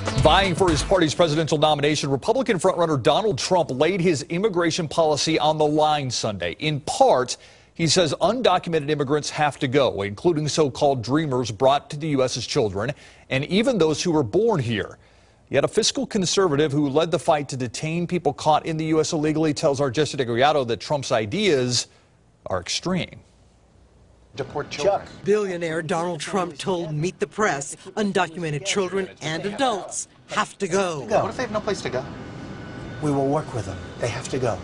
Vying for his party's presidential nomination, Republican frontrunner Donald Trump laid his immigration policy on the line Sunday. In part, he says undocumented immigrants have to go, including so-called dreamers brought to the U.S. as children, and even those who were born here. Yet a fiscal conservative who led the fight to detain people caught in the U.S. illegally tells our Jesse DeGuiado that Trump's ideas are extreme. Deport children. Billionaire Donald Trump told Meet the Press undocumented children and adults have to go. What if they have no place to go? We will work with them. They have to go.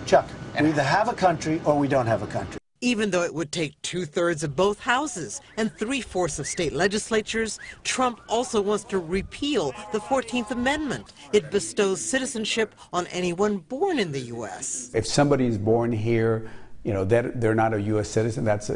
Chuck, we either have a country or we don't have a country. Even though it would take 2/3 of both houses and 3/4 of state legislatures, Trump also wants to repeal the 14th Amendment. It bestows citizenship on anyone born in the U.S. If somebody is born here, that they're not a U.S. citizen, that's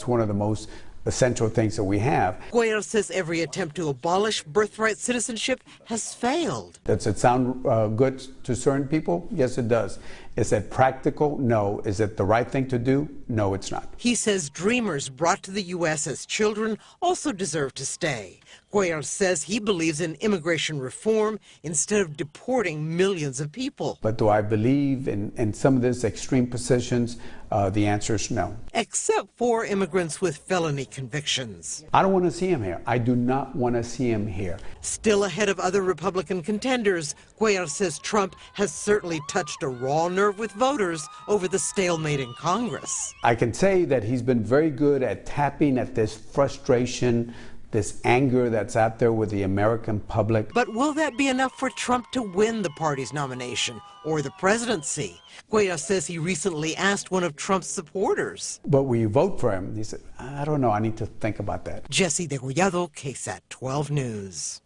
one of the most essential things that we have. Cuellar says every attempt to abolish birthright citizenship has failed. Does it sound good to certain people? Yes, it does. Is it practical? No. Is it the right thing to do? No, it's not. He says dreamers brought to the U.S. as children also deserve to stay. Cuellar says he believes in immigration reform instead of deporting millions of people. But do I believe in some of these extreme positions? The answer is no. Except for immigrants with felony convictions. I don't want to see him here. I do not want to see him here. Still ahead of other Republican contenders, Cuellar says Trump has certainly touched a raw nerve with voters over the stalemate in Congress. I can say that he's been very good at tapping at this frustration, this anger that's out there with the American public. But will that be enough for Trump to win the party's nomination or the presidency? Cuellar says he recently asked one of Trump's supporters. But will you vote for him? He said, I don't know, I need to think about that. Jesse DeGuiado, KSAT 12 News.